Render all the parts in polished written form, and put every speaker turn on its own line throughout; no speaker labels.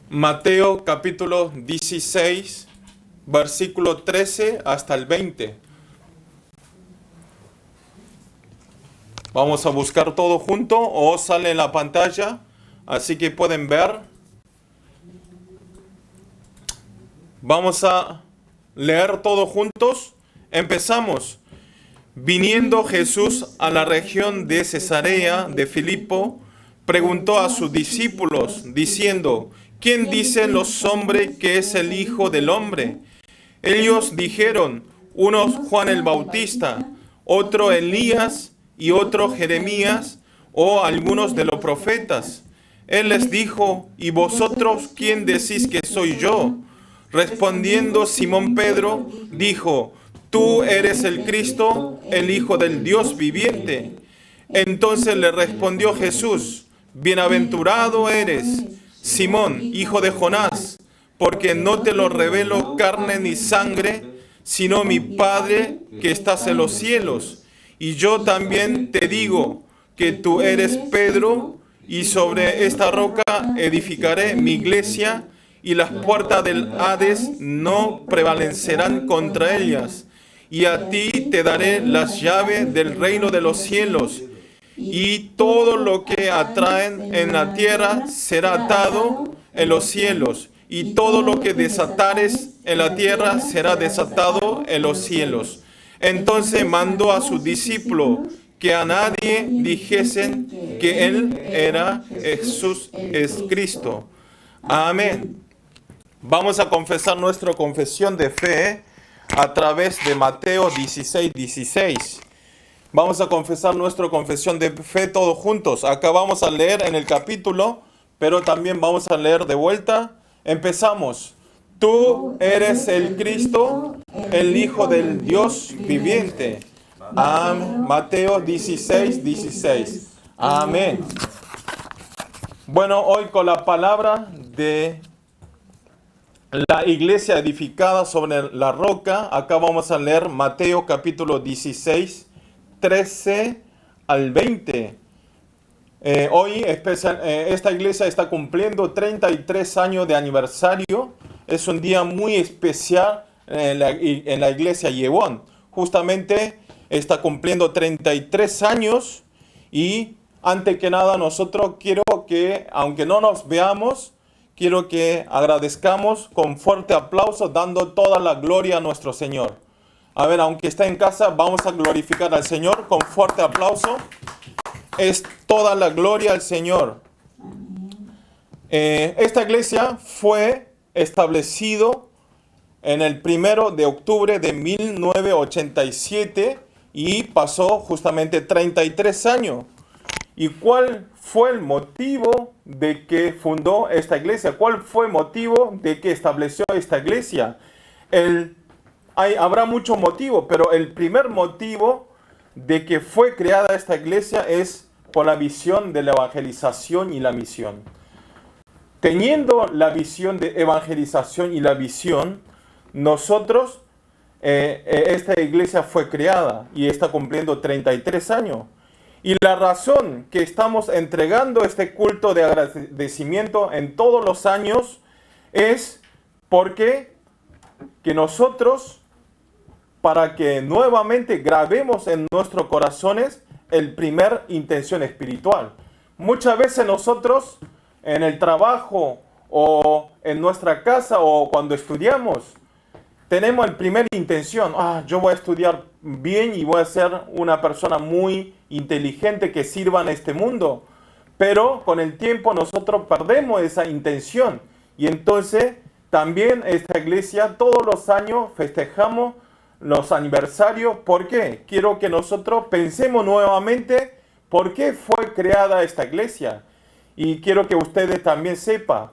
Mateo capítulo 16, versículo 13 hasta el 20. Vamos a buscar todo junto o sale en la pantalla, así que pueden ver. Vamos a leer todo juntos. Empezamos. Viniendo Jesús a la región de Cesarea de Filipo, preguntó a sus discípulos, diciendo: ¿Quién dicen los hombres que es el Hijo del Hombre? Ellos dijeron, unos Juan el Bautista, otro Elías y otro Jeremías o algunos de los profetas. Él les dijo: ¿Y vosotros quién decís que soy yo? Respondiendo Simón Pedro, dijo: Tú eres el Cristo, el Hijo del Dios viviente. Entonces le respondió Jesús: Bienaventurado eres, Simón, hijo de Jonás, porque no te lo reveló carne ni sangre, sino mi Padre que estás en los cielos. Y yo también te digo que tú eres Pedro, y sobre esta roca edificaré mi iglesia, y las puertas del Hades no prevalecerán contra ellas. Y a ti te daré las llaves del reino de los cielos. Y todo lo que atraen en la tierra será atado en los cielos, y todo lo que desatares en la tierra será desatado en los cielos. Entonces mandó a sus discípulos que a nadie dijesen que él era Jesús es Cristo. Amén. Vamos a confesar nuestra confesión de fe a través de Mateo 16:16. Vamos a confesar nuestra confesión de fe todos juntos. Acá vamos a leer en el capítulo, pero también vamos a leer de vuelta. Empezamos. Tú eres el Cristo, el Hijo del Dios viviente. Amén. Mateo 16:16. Amén. Bueno, hoy con la palabra de la iglesia edificada sobre la roca, acá vamos a leer Mateo capítulo 16, 13 al 20. Hoy esta iglesia está cumpliendo 33 años de aniversario. Es un día muy especial en la iglesia Yevon. Justamente está cumpliendo 33 años y antes que nada nosotros quiero que, aunque no nos veamos, quiero que agradezcamos con fuerte aplauso, dando toda la gloria a nuestro Señor. A ver, aunque esté en casa, vamos a glorificar al Señor con fuerte aplauso. Es toda la gloria al Señor. Esta iglesia fue establecido en el 1 de octubre de 1987 y pasó justamente 33 años. ¿Y cuál fue el motivo de que fundó esta iglesia? ¿Cuál fue el motivo de que estableció esta iglesia? Habrá muchos motivos, pero el primer motivo de que fue creada esta iglesia es por la visión de la evangelización y la misión. Teniendo la visión de evangelización y la visión, nosotros, esta iglesia fue creada y está cumpliendo 33 años. Y la razón que estamos entregando este culto de agradecimiento en todos los años es porque que nosotros, para que nuevamente grabemos en nuestros corazones el primer intención espiritual. Muchas veces nosotros en el trabajo o en nuestra casa o cuando estudiamos, tenemos el primer intención: yo voy a estudiar bien y voy a ser una persona muy inteligente que sirva en este mundo. Pero con el tiempo nosotros perdemos esa intención. Y entonces también esta iglesia todos los años festejamos los aniversarios. ¿Por qué? Quiero que nosotros pensemos nuevamente por qué fue creada esta iglesia. Y quiero que ustedes también sepan,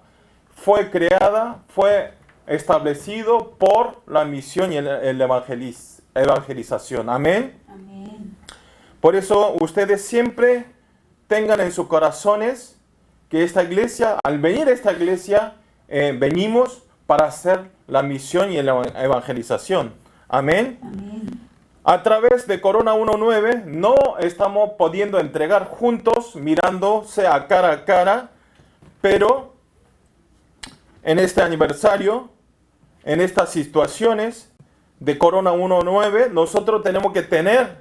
fue creada, fue establecido por la misión y la evangelización. Amén. Amén. Por eso ustedes siempre tengan en sus corazones que esta iglesia, al venir a esta iglesia, venimos para hacer la misión y la evangelización. Amén. Amén. A través de Corona 1.9 no estamos pudiendo entregar juntos, mirándose a cara, pero en este aniversario, en estas situaciones de Corona 19, nosotros tenemos que tener,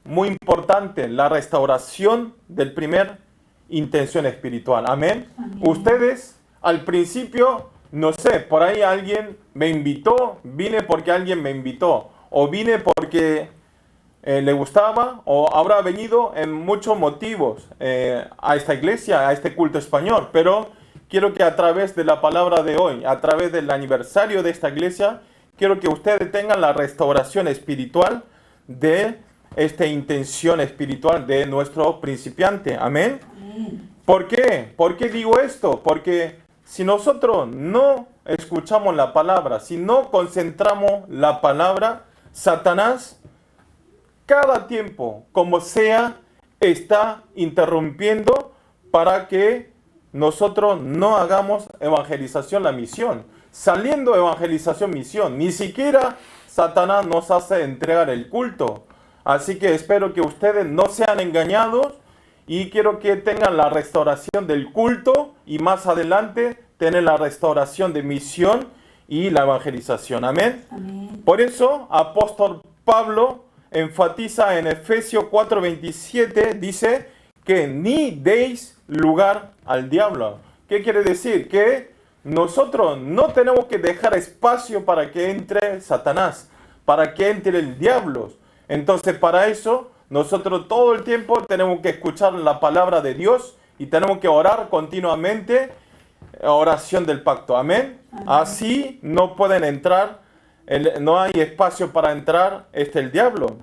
muy importante, la restauración del primer intención espiritual. Amén.
Amén.
Ustedes, al principio, no sé, por ahí alguien me invitó, vine porque alguien me invitó, o vine porque le gustaba, o habrá venido en muchos motivos a esta iglesia, a este culto español, pero quiero que a través de la palabra de hoy, a través del aniversario de esta iglesia, quiero que ustedes tengan la restauración espiritual de esta intención espiritual de nuestro principiante. Amén.
Amén.
¿Por qué? ¿Por qué digo esto? Porque si nosotros no escuchamos la palabra, si no concentramos la palabra, Satanás cada tiempo, como sea, está interrumpiendo para que nosotros no hagamos evangelización, la misión. Saliendo evangelización, misión. Ni siquiera Satanás nos hace entregar el culto. Así que espero que ustedes no sean engañados y quiero que tengan la restauración del culto y más adelante tener la restauración de misión y la evangelización. Amén.
Amén.
Por eso, apóstol Pablo enfatiza en Efesios 4:27, dice que ni deis lugar al diablo. ¿Qué quiere decir? Que nosotros no tenemos que dejar espacio para que entre Satanás, para que entre el diablo. Entonces, para eso, nosotros todo el tiempo tenemos que escuchar la palabra de Dios y tenemos que orar continuamente, oración del pacto. Amén.
Amén.
Así no pueden entrar, no hay espacio para entrar el diablo.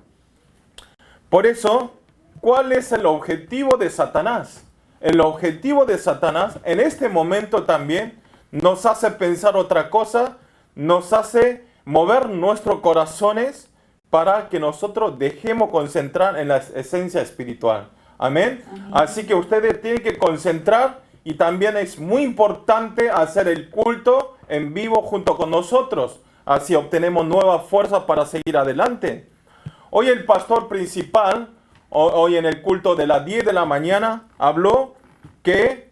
Por eso, ¿cuál es el objetivo de Satanás? El objetivo de Satanás en este momento también nos hace pensar otra cosa, nos hace mover nuestros corazones para que nosotros dejemos concentrar en la esencia espiritual. Amén.
Amén.
Así que ustedes tienen que concentrar y también es muy importante hacer el culto en vivo junto con nosotros. Así obtenemos nueva fuerza para seguir adelante. Hoy el pastor principal, hoy en el culto de las 10 de la mañana, habló que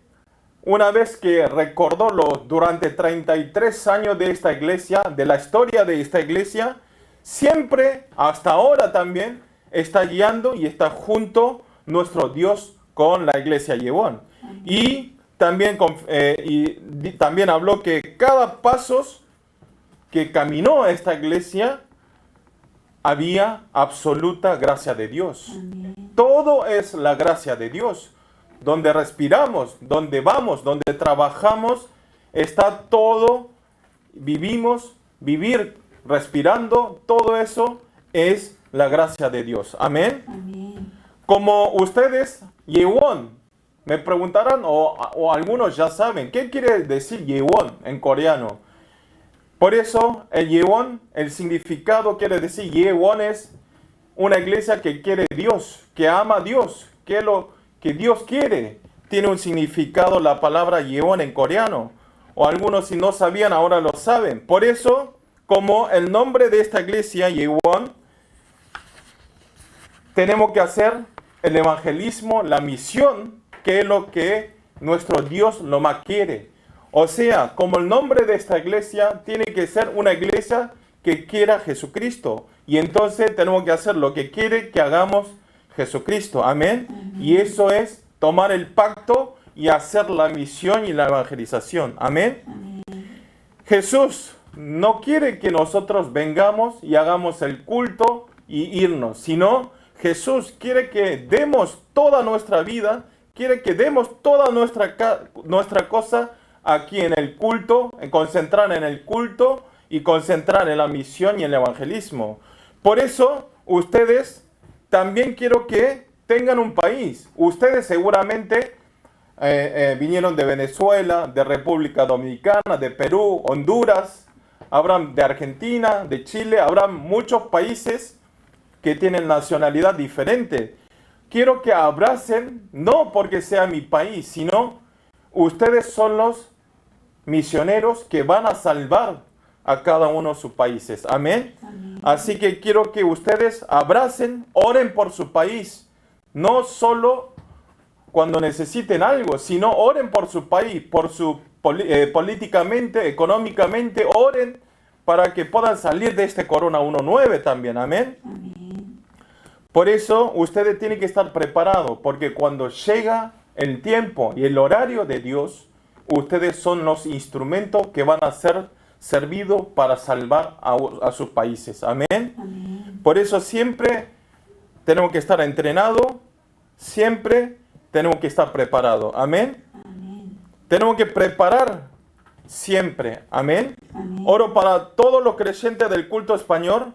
una vez que recordó durante 33 años de esta iglesia, de la historia de esta iglesia, siempre, hasta ahora también, está guiando y está junto nuestro Dios con la iglesia Yewon. Y también, también habló que cada paso que caminó esta iglesia había absoluta gracia de Dios.
Amén.
Todo es la gracia de Dios. Donde respiramos, donde vamos, donde trabajamos, está todo, vivir respirando, todo eso es la gracia de Dios. Amén.
Amén.
Como ustedes, Yewon, me preguntarán, o algunos ya saben, ¿qué quiere decir Yewon en coreano? Por eso, el Yewon, el significado quiere decir, Yewon es una iglesia que quiere Dios, que ama a Dios, que Dios quiere. Tiene un significado la palabra Yewon en coreano. O algunos si no sabían, ahora lo saben. Por eso, como el nombre de esta iglesia, Yewon, tenemos que hacer el evangelismo, la misión, que es lo que nuestro Dios lo más quiere. O sea, como el nombre de esta iglesia tiene que ser una iglesia que quiera a Jesucristo. Y entonces tenemos que hacer lo que quiere que hagamos Jesucristo. Amén. Y eso es tomar el pacto y hacer la misión y la evangelización. Amén. Jesús no quiere que nosotros vengamos y hagamos el culto y irnos, sino Jesús quiere que demos toda nuestra vida, quiere que demos toda nuestra cosa aquí en el culto, en concentrar en el culto y concentrar en la misión y en el evangelismo. Por eso, ustedes también quiero que tengan un país. Ustedes seguramente vinieron de Venezuela, de República Dominicana, de Perú, Honduras, habrán de Argentina, de Chile, habrá muchos países que tienen nacionalidad diferente. Quiero que abracen, no porque sea mi país, sino ustedes son los misioneros que van a salvar a cada uno de sus países. Amén.
Amén.
Así que quiero que ustedes abracen, oren por su país. No solo cuando necesiten algo, sino oren por su país, por su políticamente, económicamente, oren para que puedan salir de este Corona 19 también, amén. Por eso ustedes tienen que estar preparados, porque cuando llega el tiempo y el horario de Dios, ustedes son los instrumentos que van a ser servidos para salvar a sus países. Amén. Por eso siempre tenemos que estar entrenados, siempre tenemos que estar preparados. Amén. Tenemos que preparar siempre. Amén. Oro para todos los creyentes del culto español,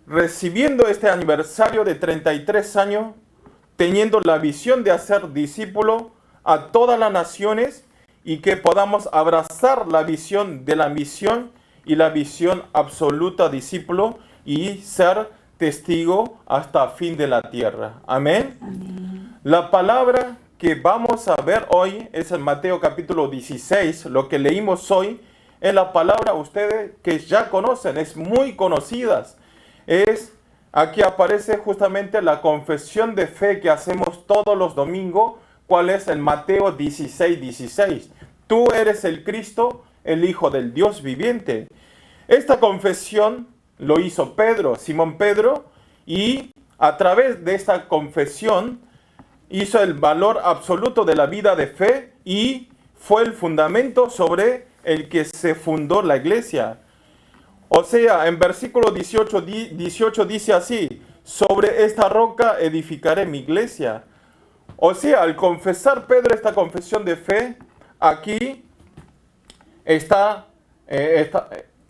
recibiendo este aniversario de 33 años, teniendo la visión de hacer discípulos a todas las naciones y que podamos abrazar la visión de la misión y la visión absoluta discípulo y ser testigo hasta fin de la tierra. Amén. La palabra que vamos a ver hoy es en Mateo capítulo 16. Lo que leímos hoy es la palabra ustedes que ya conocen, es muy conocida. Aquí aparece justamente la confesión de fe que hacemos todos los domingos, cuál es en Mateo 16:16. Tú eres el Cristo, el Hijo del Dios viviente. Esta confesión lo hizo Pedro, Simón Pedro, y a través de esta confesión hizo el valor absoluto de la vida de fe y fue el fundamento sobre el que se fundó la iglesia. O sea, en versículo 18 dice así: sobre esta roca edificaré mi iglesia. O sea, al confesar Pedro esta confesión de fe, aquí está,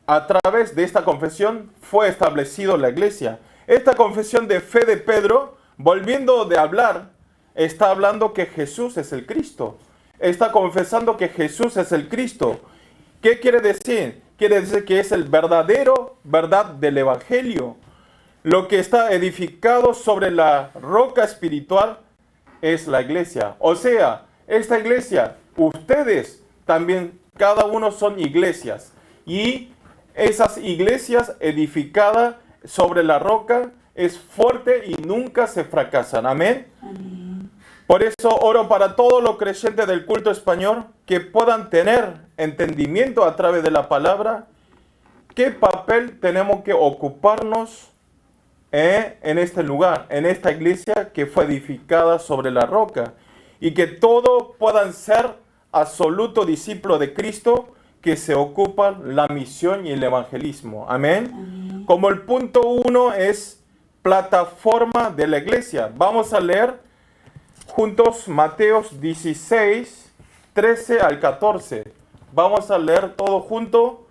a través de esta confesión fue establecido la iglesia. Esta confesión de fe de Pedro, volviendo de hablar, está hablando que Jesús es el Cristo. Está confesando que Jesús es el Cristo. ¿Qué quiere decir? Quiere decir que es el verdadero verdad del Evangelio. Lo que está edificado sobre la roca espiritual es la iglesia. O sea, esta iglesia, ustedes también, cada uno son iglesias. Y esas iglesias edificadas sobre la roca es fuerte y nunca se fracasan. Amén. Por eso oro para todos los creyentes del culto español que puedan tener entendimiento a través de la palabra, qué papel tenemos que ocuparnos en este lugar, en esta iglesia que fue edificada sobre la roca, y que todos puedan ser absolutos discípulos de Cristo que se ocupan la misión y el evangelismo. Amén. Como el punto 1 es plataforma de la iglesia, vamos a leer juntos Mateo 16, 13 al 14. Vamos a leer todo junto.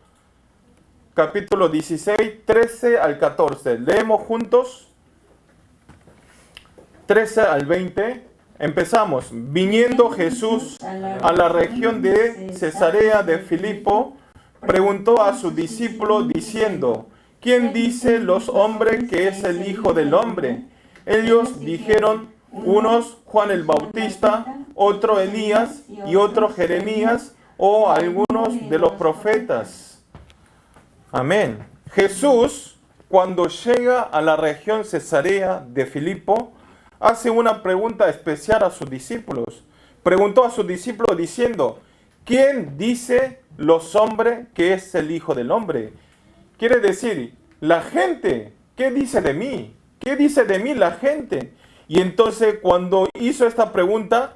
Capítulo 16, 13 al 14. Leemos juntos. 13 al 20. Empezamos. Viniendo Jesús a la región de Cesarea de Filipo, preguntó a sus discípulos diciendo: ¿quién dice los hombres que es el Hijo del Hombre? Ellos dijeron: unos Juan el Bautista, otro Elías y otro Jeremías o algunos de los profetas. Amén. Jesús, cuando llega a la región Cesarea de Filipo, hace una pregunta especial a sus discípulos. Preguntó a sus discípulos diciendo: ¿quién dice los hombres que es el Hijo del Hombre? Quiere decir, la gente, ¿qué dice de mí? ¿Qué dice de mí la gente? Y entonces cuando hizo esta pregunta,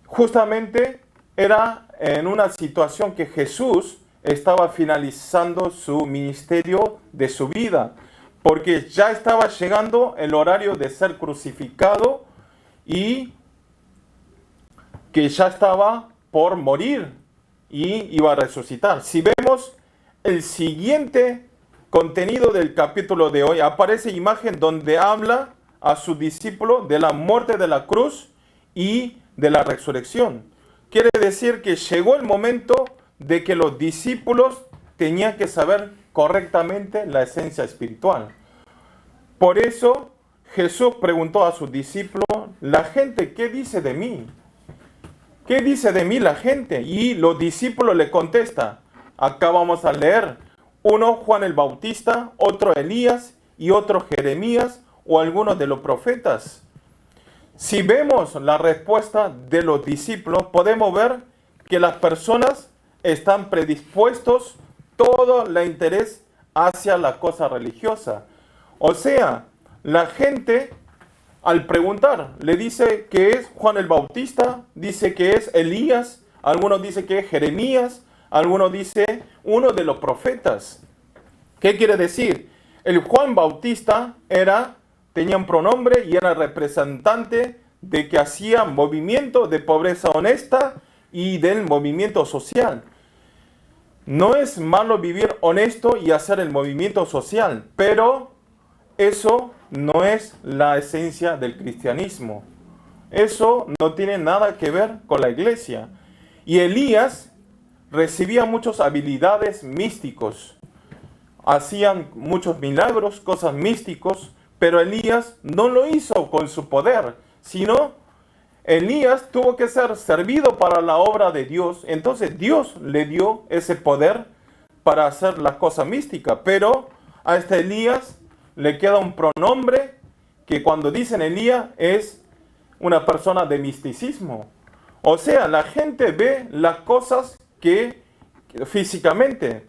justamente era en una situación que Jesús estaba finalizando su ministerio de su vida, porque ya estaba llegando el horario de ser crucificado y que ya estaba por morir y iba a resucitar. Si vemos el siguiente contenido del capítulo de hoy, aparece imagen donde habla a su discípulo de la muerte de la cruz y de la resurrección. Quiere decir que llegó el momento de que los discípulos tenían que saber correctamente la esencia espiritual. Por eso Jesús preguntó a sus discípulos: la gente, ¿qué dice de mí? ¿Qué dice de mí la gente? Y los discípulos le contestan. Acá vamos a leer: uno Juan el Bautista, otro Elías y otro Jeremías o algunos de los profetas. si vemos la respuesta de los discípulos, podemos ver que las personas están predispuestos todo el interés hacia la cosa religiosa. O sea, la gente al preguntar le dice que es Juan el Bautista, dice que es Elías, algunos dicen que es Jeremías, algunos dicen uno de los profetas. ¿Qué quiere decir? El Juan Bautista tenía un pronombre y era representante de que hacía movimiento de pobreza honesta y del movimiento social. No es malo vivir honesto y hacer el movimiento social, pero eso no es la esencia del cristianismo. Eso no tiene nada que ver con la iglesia. Y Elías recibía muchas habilidades místicos. Hacían muchos milagros, cosas místicos, pero Elías no lo hizo con su poder, sino Elías tuvo que ser servido para la obra de Dios. Entonces Dios le dio ese poder para hacer la cosa mística. Pero a este Elías le queda un pronombre que cuando dicen Elías es una persona de misticismo. O sea, la gente ve las cosas que físicamente.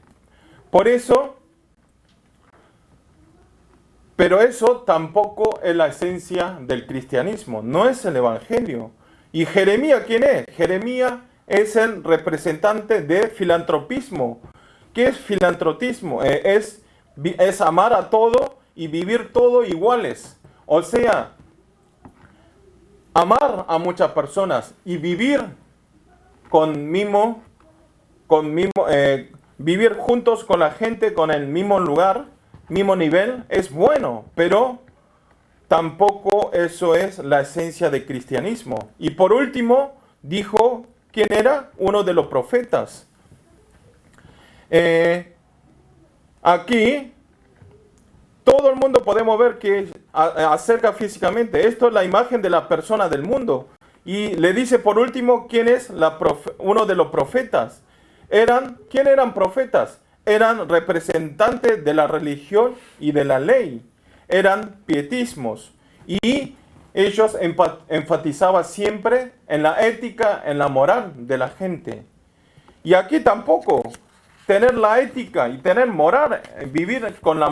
Por eso, pero eso tampoco es la esencia del cristianismo, no es el evangelio. ¿Y Jeremías quién es? Jeremías es el representante de filantropismo. ¿Qué es filantropismo? Es amar a todo y vivir todo iguales. O sea, amar a muchas personas y vivir vivir juntos con la gente con el mismo lugar, mismo nivel, es bueno, pero tampoco eso es la esencia del cristianismo. Y por último, dijo, ¿quién era? Uno de los profetas. Aquí, todo el mundo podemos ver que acerca físicamente, esto es la imagen de la persona del mundo. Y le dice por último, ¿quién es uno de los profetas? ¿Quién eran profetas? Eran representantes de la religión y de la ley. Eran pietismos. Y ellos enfatizaban siempre en la ética, en la moral de la gente. Y aquí tampoco. Tener la ética y tener moral, vivir con la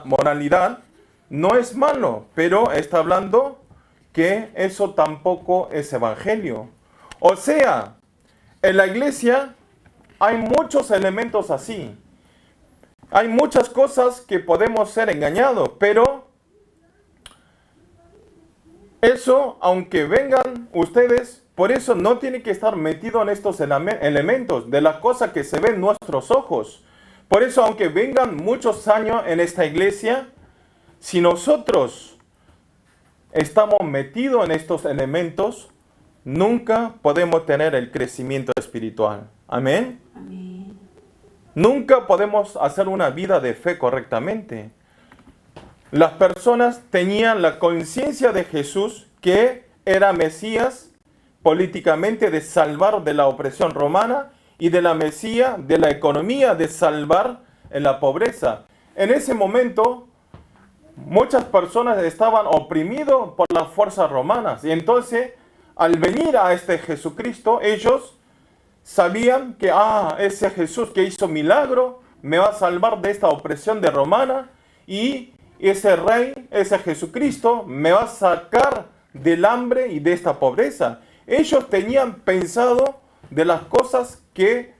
moralidad, no es malo. Pero está hablando que eso tampoco es evangelio. O sea, en la iglesia hay muchos elementos así. Hay muchas cosas que podemos ser engañados, pero eso, aunque vengan ustedes, por eso no tiene que estar metido en estos elementos de las cosas que se ven en nuestros ojos. Por eso, aunque vengan muchos años en esta iglesia, si nosotros estamos metidos en estos elementos, nunca podemos tener el crecimiento espiritual. Amén.
Amén.
Nunca podemos hacer una vida de fe correctamente. Las personas tenían la conciencia de Jesús que era Mesías políticamente de salvar de la opresión romana y de la Mesías de la economía de salvar en la pobreza. En ese momento muchas personas estaban oprimidos por las fuerzas romanas y entonces al venir a este Jesucristo ellos sabían que ese Jesús que hizo milagro me va a salvar de esta opresión de romana y ese rey, ese Jesucristo me va a sacar del hambre y de esta pobreza. Ellos tenían pensado de las cosas que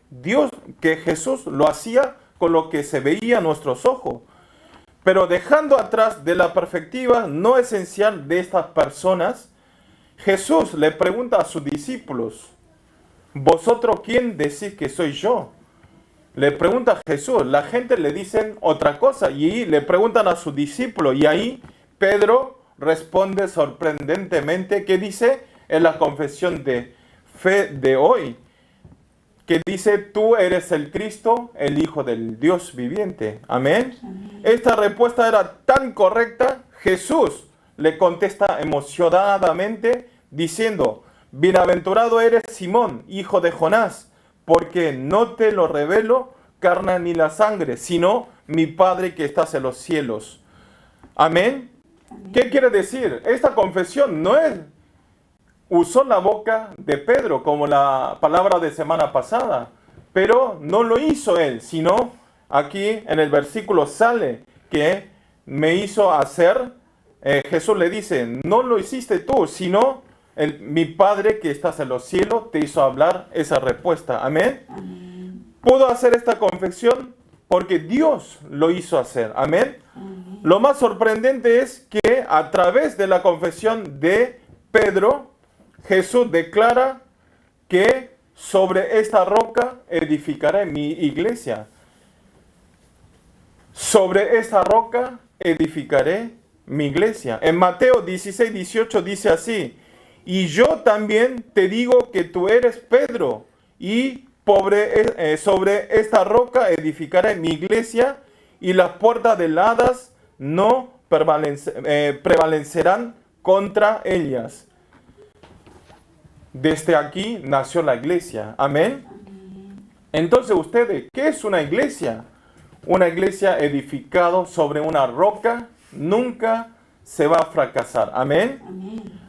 Jesús lo hacía con lo que se veía a nuestros ojos. Pero dejando atrás de la perspectiva no esencial de estas personas, Jesús le pregunta a sus discípulos, ¿vosotros quién decís que soy yo? Le pregunta a Jesús, la gente le dicen otra cosa y le preguntan a sus discípulos y ahí Pedro responde sorprendentemente que dice en la confesión de fe de hoy, que dice, tú eres el Cristo, el Hijo del Dios viviente. Amén.
Amén.
Esta respuesta era tan correcta, Jesús le contesta emocionadamente diciendo, bienaventurado eres Simón, hijo de Jonás, porque no te lo revelo carne ni la sangre, sino mi Padre que estás en los cielos. Amén. ¿Qué quiere decir? Esta confesión no es, usó la boca de Pedro como la palabra de semana pasada, pero no lo hizo él, sino aquí en el versículo sale que me hizo hacer, Jesús le dice, no lo hiciste tú, sino mi Padre que estás en los cielos te hizo hablar esa respuesta. Amén. Pudo hacer esta confesión porque Dios lo hizo hacer. Amén. Lo más sorprendente es que a través de la confesión de Pedro, Jesús declara que sobre esta roca edificaré mi iglesia. Sobre esta roca edificaré mi iglesia. En Mateo 16, 18 dice así, y yo también te digo que tú eres Pedro, y sobre esta roca edificaré mi iglesia, y las puertas del Hades no prevalecerán contra ellas. Desde aquí nació la iglesia. Amén. Entonces ustedes, ¿qué es una iglesia? Una iglesia edificada sobre una roca nunca se va a fracasar. Amén.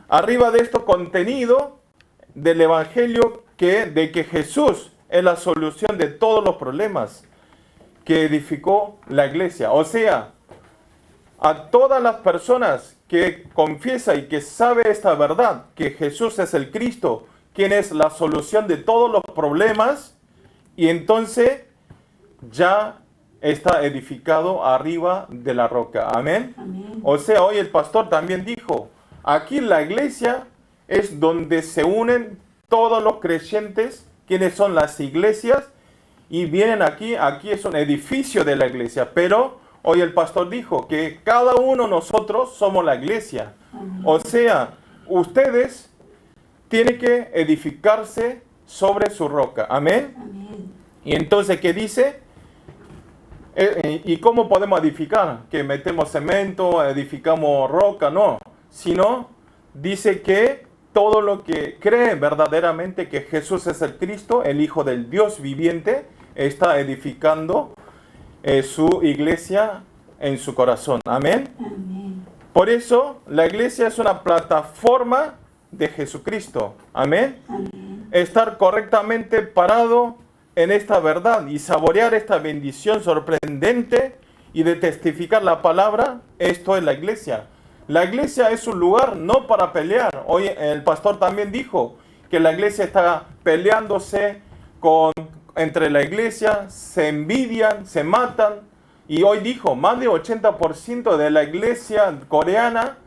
Arriba de esto contenido del Evangelio de que Jesús es la solución de todos los problemas que edificó la iglesia. O sea, a todas las personas que confiesa y que sabe esta verdad, que Jesús es el Cristo, quien es la solución de todos los problemas, y entonces ya está edificado arriba de la roca. Amén. O sea, hoy el pastor también dijo, aquí la iglesia es donde se unen todos los creyentes, quienes son las iglesias, y vienen aquí es un edificio de la iglesia, pero hoy el pastor dijo que cada uno de nosotros somos la iglesia. O sea, ustedes tienen que edificarse sobre su roca. Amén. Y entonces, ¿qué dice? ¿Y cómo podemos edificar? ¿Que metemos cemento, edificamos roca? No. Sino, dice que todo lo que cree verdaderamente que Jesús es el Cristo, el Hijo del Dios viviente, está edificando su iglesia en su corazón. Amén. Por eso, la iglesia es una plataforma de Jesucristo. Amén. Estar correctamente parado en esta verdad y saborear esta bendición sorprendente y de testificar la palabra, esto es la iglesia. La iglesia es un lugar no para pelear. Hoy el pastor también dijo que la iglesia está peleándose entre la iglesia, se envidian, se matan. Y hoy dijo, más de 80% de la iglesia coreana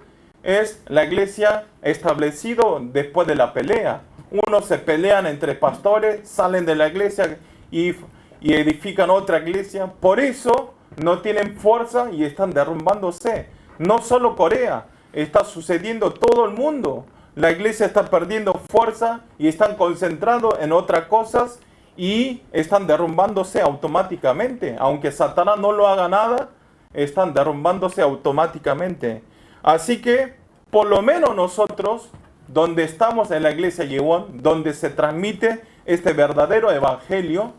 es la iglesia establecida después de la pelea. Unos se pelean entre pastores, salen de la iglesia y edifican otra iglesia. Por eso no tienen fuerza y están derrumbándose. No solo Corea, está sucediendo todo el mundo. La iglesia está perdiendo fuerza y están concentrados en otras cosas y están derrumbándose automáticamente. Aunque Satanás no lo haga nada, están derrumbándose automáticamente. Así que, por lo menos nosotros, donde estamos en la iglesia Yewon, donde se transmite este verdadero evangelio,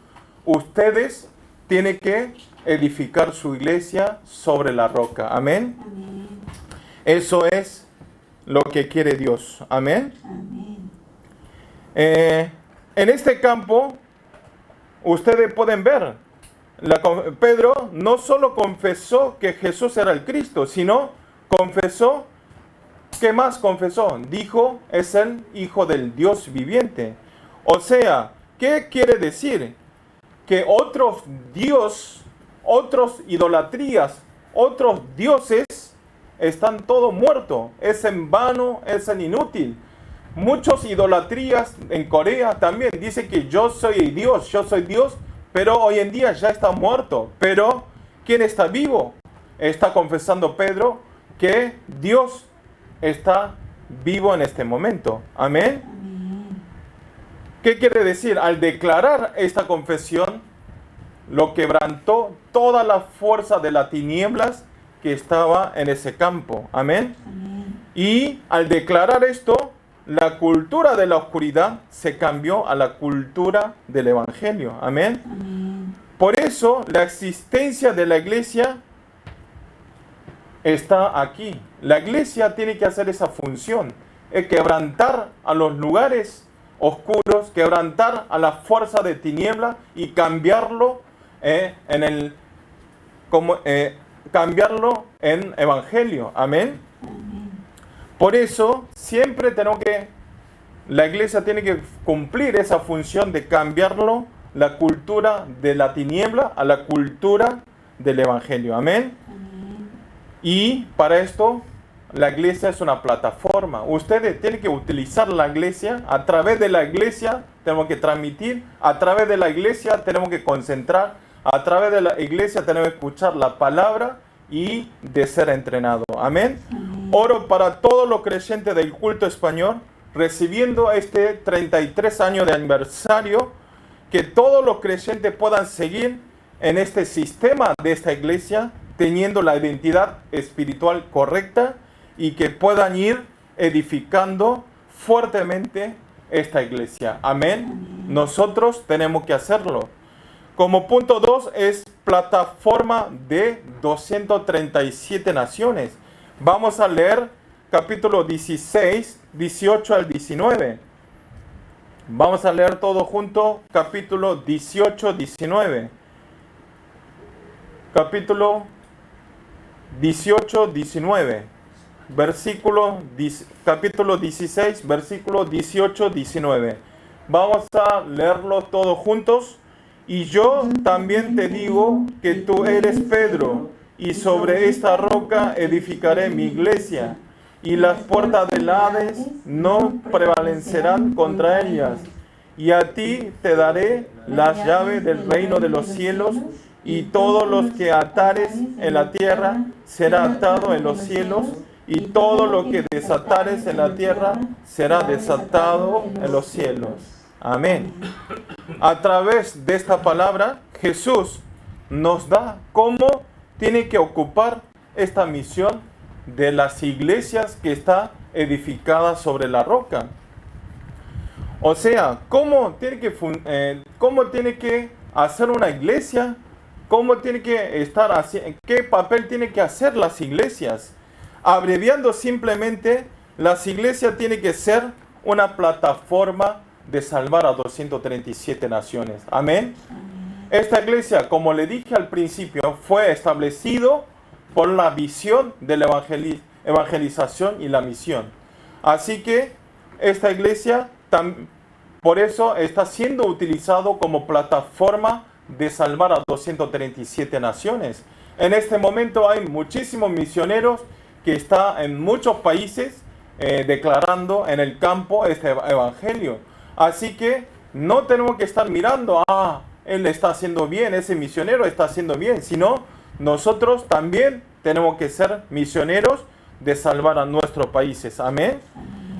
ustedes tienen que edificar su iglesia sobre la roca. Amén. Eso es lo que quiere Dios. Amén. En este campo, ustedes pueden ver, Pedro no solo confesó que Jesús era el Cristo, sino confesó. ¿Qué más confesó? Dijo, es el Hijo del Dios viviente. O sea, ¿qué quiere decir? Que otros idolatrías, otros dioses, están todos muertos. Es en vano, es en inútil. Muchas idolatrías en Corea también dicen que yo soy Dios, pero hoy en día ya está muerto. Pero, ¿quién está vivo? Está confesando Pedro que Dios está vivo en este momento. Amén. ¿Qué quiere decir? Al declarar esta confesión, lo quebrantó toda la fuerza de las tinieblas que estaba en ese campo. Amén. Y al declarar esto, la cultura de la oscuridad se cambió a la cultura del evangelio. Amén. Por eso, la existencia de la iglesia está aquí. La iglesia tiene que hacer esa función, es quebrantar a los lugares oscuros, quebrantar a la fuerza de tiniebla y cambiarlo cambiarlo en evangelio. Amén. Por eso siempre la iglesia tiene que cumplir esa función de cambiarlo, la cultura de la tiniebla a la cultura del evangelio. Amén. Y para esto la iglesia es una plataforma. Ustedes tienen que utilizar la iglesia. A través de la iglesia tenemos que transmitir. A través de la iglesia tenemos que concentrar. A través de la iglesia tenemos que escuchar la palabra y de ser entrenado. Amén. Oro para todos los creyentes del culto español, recibiendo este 33 años de aniversario, que todos los creyentes puedan seguir en este sistema de esta iglesia, teniendo la identidad espiritual correcta y que puedan ir edificando fuertemente esta iglesia. Amén. Nosotros tenemos que hacerlo. Como punto 2 es plataforma de 237 naciones. Vamos a leer capítulo 16, 18 al 19. Vamos a leer todo junto, capítulo 18, 19. Capítulo 18, 19. Capítulo 16, versículo 18, 19. Vamos a leerlo todos juntos. Y yo también te digo que tú eres Pedro, y sobre esta roca edificaré mi iglesia, y las puertas del Hades no prevalecerán contra ellas. Y a ti te daré las llaves del reino de los cielos, y todos los que atares en la tierra será atado en los cielos, y todo lo que desatares en la tierra será desatado en los cielos. Amén. A través de esta palabra, Jesús nos da cómo tiene que ocupar esta misión de las iglesias que está edificada sobre la roca. O sea, cómo tiene que hacer una iglesia, cómo tiene que estar haciendo, qué papel tiene que hacer las iglesias. Abreviando simplemente, las iglesias tienen que ser una plataforma de salvar a 237 naciones. Amén. Esta iglesia, como le dije al principio, fue establecido por la visión de la evangelización y la misión. Así que esta iglesia, por eso está siendo utilizado como plataforma de salvar a 237 naciones. En este momento hay muchísimos misioneros que están en muchos países declarando en el campo este evangelio. Así que no tenemos que estar mirando, él está haciendo bien, ese misionero está haciendo bien, sino nosotros también tenemos que ser misioneros de salvar a nuestros países. Amén.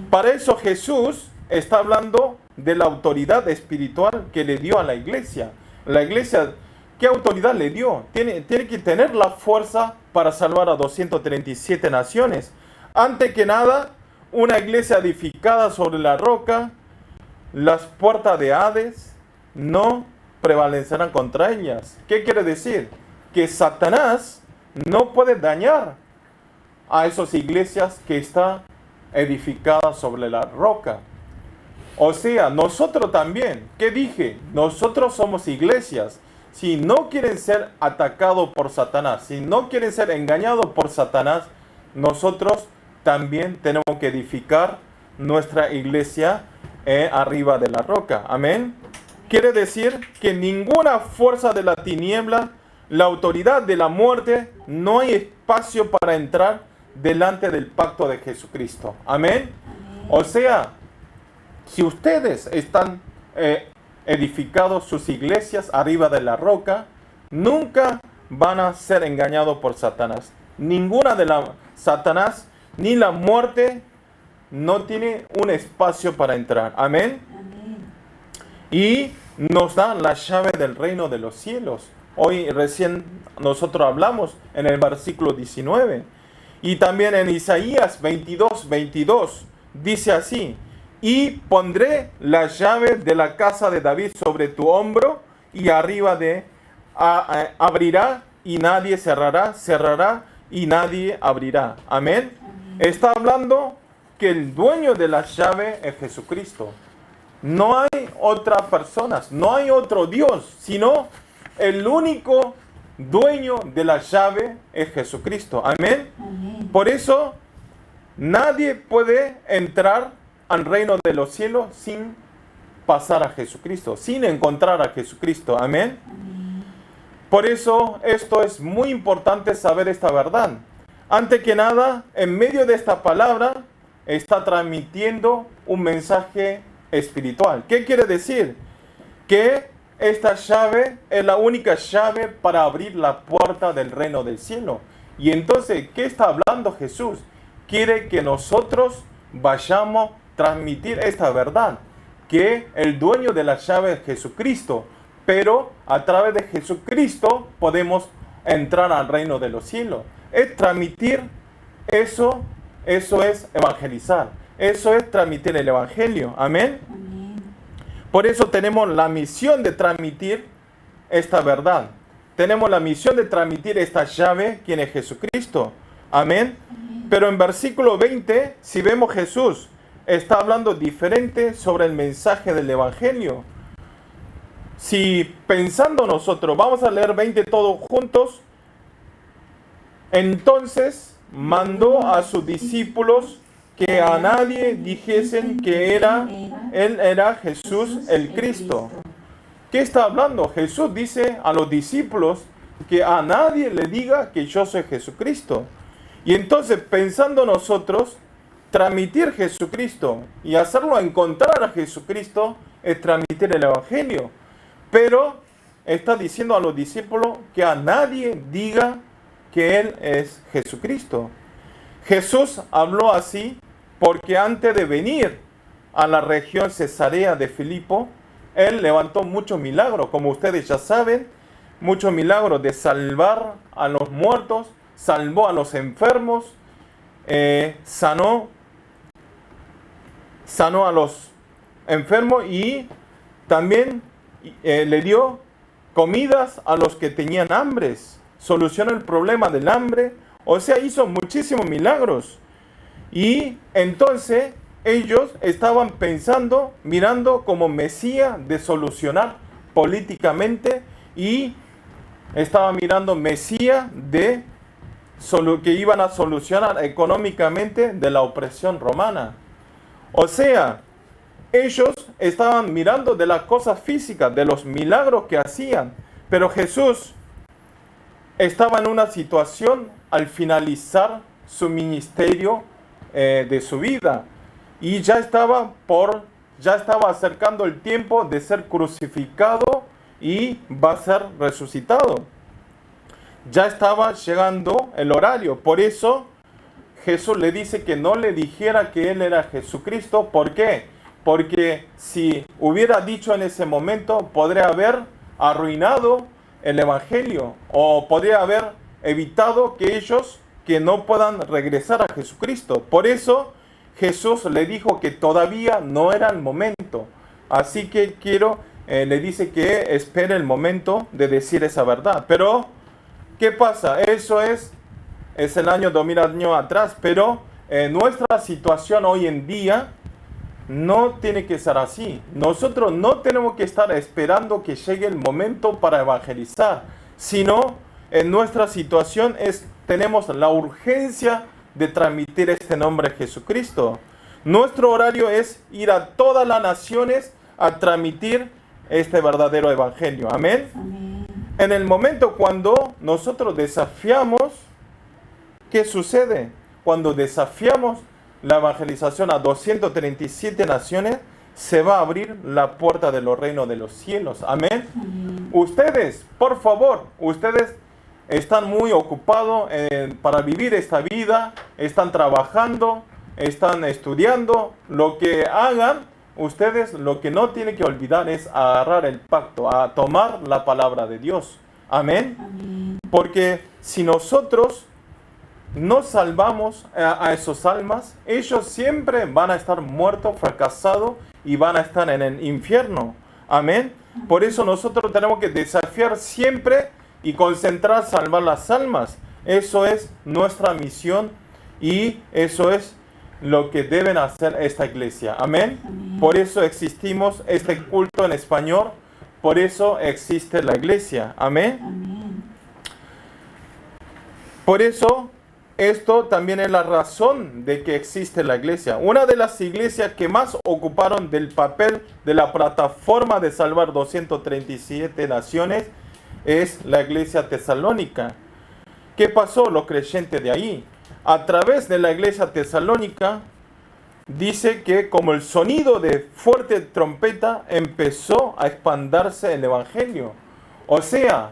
Para eso Jesús está hablando de la autoridad espiritual que le dio a la iglesia. La iglesia, ¿qué autoridad le dio? Tiene que tener la fuerza para salvar a 237 naciones. Antes que nada, una iglesia edificada sobre la roca, las puertas de Hades no prevalecerán contra ellas. ¿Qué quiere decir? Que Satanás no puede dañar a esas iglesias que están edificadas sobre la roca. O sea, nosotros también, ¿qué dije? Nosotros somos iglesias. Si no quieren ser atacados por Satanás, si no quieren ser engañados por Satanás, nosotros también tenemos que edificar nuestra iglesia arriba de la roca. Amén. Quiere decir que ninguna fuerza de la tiniebla, la autoridad de la muerte, no hay espacio para entrar delante del pacto de Jesucristo. Amén. O sea, si ustedes están edificados sus iglesias arriba de la roca, nunca van a ser engañados por Satanás. Ninguna de Satanás ni la muerte no tiene un espacio para entrar. Amén. Y nos da la llave del reino de los cielos. Hoy recién nosotros hablamos en el versículo 19. Y también en Isaías 22, 22 dice así: y pondré la llave de la casa de David sobre tu hombro, y arriba abrirá y nadie cerrará, y nadie abrirá. Amén. Está hablando que el dueño de la llave es Jesucristo. No hay otras personas, no hay otro Dios, sino el único dueño de la llave es Jesucristo. Amén. Por eso nadie puede entrar al reino de los cielos sin pasar a Jesucristo, sin encontrar a Jesucristo. Amén. Por eso esto es muy importante saber esta verdad. Antes que nada, en medio de esta palabra está transmitiendo un mensaje espiritual. ¿Qué quiere decir? Que esta llave es la única llave para abrir la puerta del reino del cielo. Y entonces, ¿qué está hablando Jesús? Quiere que nosotros vayamos a transmitir esta verdad, que el dueño de la llave es Jesucristo, pero a través de Jesucristo podemos entrar al reino de los cielos. Es transmitir eso es evangelizar. Eso es transmitir el evangelio. Amén. Por eso tenemos la misión de transmitir esta verdad. Tenemos la misión de transmitir esta llave, quien es Jesucristo. Amén. Pero en versículo 20, si vemos Jesús, está hablando diferente sobre el mensaje del evangelio. Si pensando nosotros, vamos a leer 20 todos juntos. Entonces mandó a sus discípulos que a nadie dijesen que él era Jesús el Cristo. ¿Qué está hablando? Jesús dice a los discípulos que a nadie le diga que yo soy Jesucristo. Y entonces, pensando nosotros, transmitir Jesucristo y hacerlo encontrar a Jesucristo es transmitir el evangelio. Pero está diciendo a los discípulos que a nadie diga que Él es Jesucristo. Jesús habló así porque antes de venir a la región Cesarea de Filipo, Él levantó muchos milagros, como ustedes ya saben, muchos milagros de salvar a los muertos, salvó a los enfermos, sanó a los enfermos y también le dio comidas a los que tenían hambres, solucionó el problema del hambre, o sea, hizo muchísimos milagros. Y entonces ellos estaban pensando, mirando como Mesías de solucionar políticamente y estaban mirando Mesías que iban a solucionar económicamente de la opresión romana. O sea, ellos estaban mirando de las cosas físicas, de los milagros que hacían, pero Jesús estaba en una situación al finalizar su ministerio de su vida y ya estaba acercando el tiempo de ser crucificado y va a ser resucitado. Ya estaba llegando el horario, por eso Jesús le dice que no le dijera que Él era Jesucristo. ¿Por qué? Porque si hubiera dicho en ese momento, podría haber arruinado el evangelio o podría haber evitado que ellos que no puedan regresar a Jesucristo. Por eso Jesús le dijo que todavía no era el momento. Así que le dice que espere el momento de decir esa verdad. Pero, ¿qué pasa? Eso es el año 2000 años atrás, pero nuestra situación hoy en día no tiene que ser así. Nosotros no tenemos que estar esperando que llegue el momento para evangelizar, sino en nuestra situación tenemos la urgencia de transmitir este nombre de Jesucristo. Nuestro horario es ir a todas las naciones a transmitir este verdadero evangelio. Amén.
Amén.
En el momento cuando nosotros desafiamos, ¿qué sucede? Cuando desafiamos la evangelización a 237 naciones, se va a abrir la puerta de los reinos de los cielos. Amén.
Amén.
Ustedes, por favor, ustedes están muy ocupados para vivir esta vida, están trabajando, están estudiando. Lo que hagan, ustedes lo que no tienen que olvidar es agarrar el pacto, a tomar la palabra de Dios. Amén.
Amén.
Porque si nosotros no salvamos a esos almas, ellos siempre van a estar muertos, fracasados y van a estar en el infierno. Amén. Por eso nosotros tenemos que desafiar siempre y concentrar salvar las almas. Eso es nuestra misión y eso es lo que deben hacer esta iglesia. Amén.
Amén.
Por eso existimos este culto en español. Por eso existe la iglesia. Amén.
Amén.
Por eso, esto también es la razón de que existe la iglesia. Una de las iglesias que más ocuparon del papel de la plataforma de salvar 237 naciones es la iglesia tesalónica. ¿Qué pasó los creyentes de ahí? A través de la iglesia tesalónica, dice que como el sonido de fuerte trompeta empezó a expandirse el evangelio. O sea,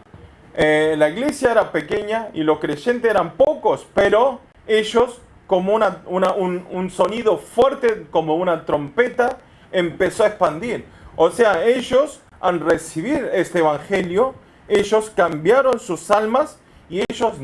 la iglesia era pequeña y los creyentes eran pocos, pero ellos, como un sonido fuerte, como una trompeta, empezó a expandir. O sea, ellos, al recibir este evangelio, ellos cambiaron sus almas y ellos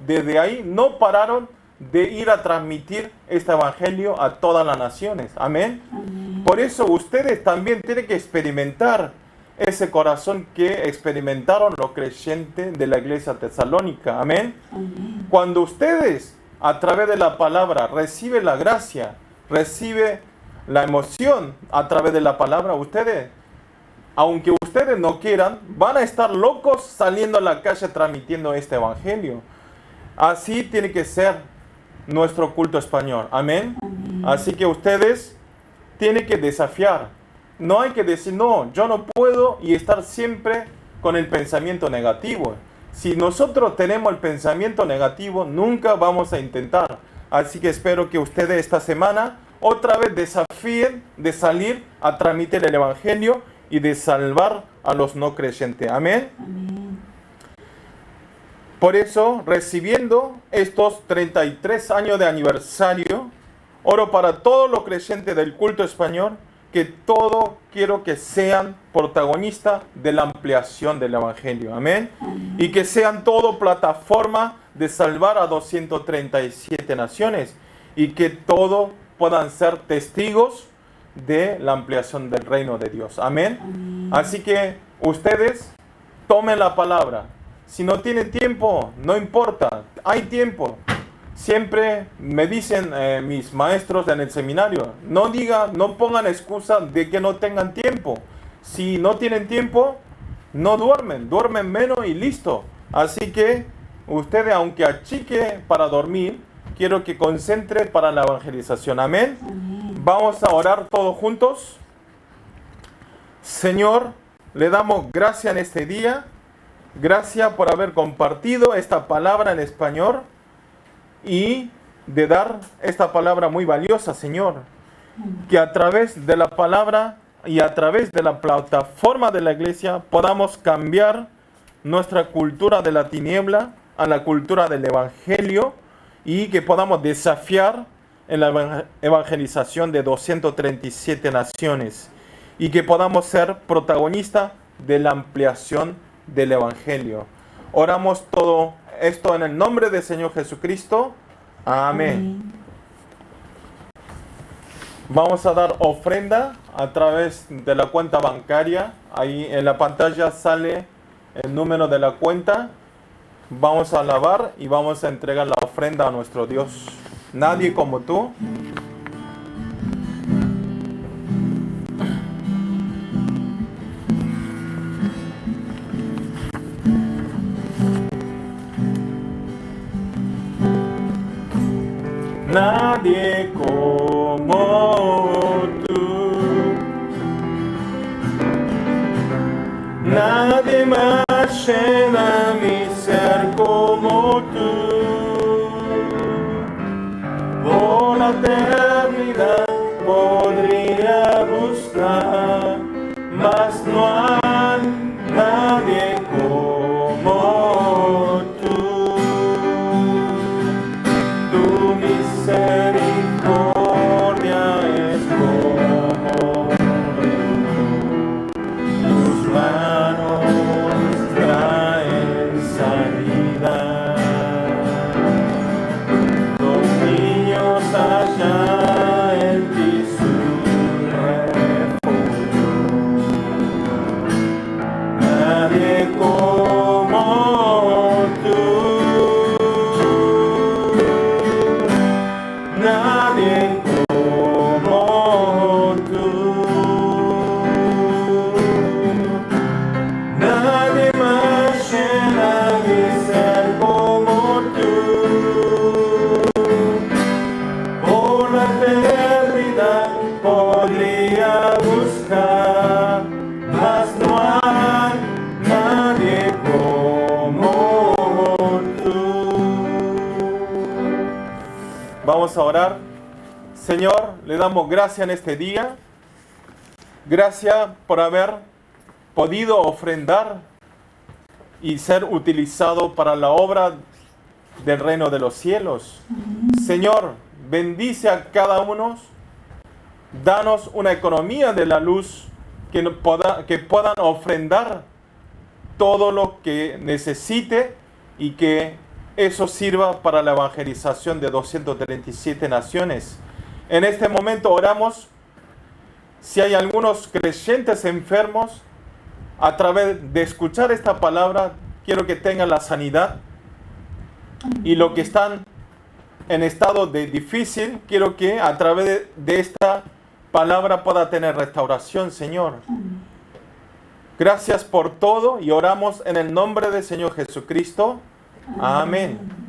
desde ahí no pararon de ir a transmitir este evangelio a todas las naciones. Amén.
Amén.
Por eso ustedes también tienen que experimentar ese corazón que experimentaron los creyentes de la iglesia tesalónica. Amén.
Amén.
Cuando ustedes, a través de la palabra, reciben la gracia, reciben la emoción a través de la palabra, ustedes, aunque ustedes no quieran, van a estar locos saliendo a la calle transmitiendo este evangelio. Así tiene que ser nuestro culto español. Amén.
Amén.
Así que ustedes tienen que desafiar. No hay que decir, no, yo no puedo y estar siempre con el pensamiento negativo. Si nosotros tenemos el pensamiento negativo, nunca vamos a intentar. Así que espero que ustedes esta semana otra vez desafíen de salir a transmitir el evangelio y de salvar a los no creyentes. Amén.
Amén.
Por eso, recibiendo estos 33 años de aniversario, oro para todos los creyentes del culto español, que todos quiero que sean protagonistas de la ampliación del evangelio. Amén.
Amén.
Y que sean todo plataforma de salvar a 237 naciones. Y que todos puedan ser testigos de la ampliación del reino de Dios. Amén.
Amén.
Así que ustedes tomen la palabra. Si no tienen tiempo, no importa, hay tiempo. Siempre me dicen mis maestros en el seminario, no pongan excusa de que no tengan tiempo. Si no tienen tiempo, no duermen menos y listo. Así que ustedes, aunque achique para dormir, quiero que concentre para la evangelización. Amén.
Amén.
Vamos a orar todos juntos. Señor, le damos gracias en este día. Gracias por haber compartido esta palabra en español y de dar esta palabra muy valiosa, Señor. Que a través de la palabra y a través de la plataforma de la iglesia podamos cambiar nuestra cultura de la tiniebla a la cultura del evangelio y que podamos desafiar en la evangelización de 237 naciones y que podamos ser protagonistas de la ampliación del evangelio. Oramos todo esto en el nombre del Señor Jesucristo. Amén. Vamos a dar ofrenda a través de la cuenta bancaria. Ahí en la pantalla sale el número de la cuenta. Vamos a alabar y vamos a entregar la ofrenda a nuestro Dios. Nadie como tú. Nadie como tú, nadie más llena mi ser como tú. Por la eternidad podría buscar, mas no hay nadie como tú. Tu misericordia es como tus manos traen sanidad. Los niños allá en ti su refugio. Vamos a orar. Señor, le damos gracias en este día. Gracias por haber podido ofrendar y ser utilizado para la obra del reino de los cielos. Señor, bendice a cada uno. Danos una economía de la luz que puedan ofrendar todo lo que necesite y que eso sirva para la evangelización de 237 naciones. En este momento oramos. Si hay algunos creyentes enfermos, a través de escuchar esta palabra, quiero que tengan la sanidad. Y los que están en estado de difícil, quiero que a través de esta palabra pueda tener restauración, Señor. Gracias por todo y oramos en el nombre del Señor Jesucristo. Amén.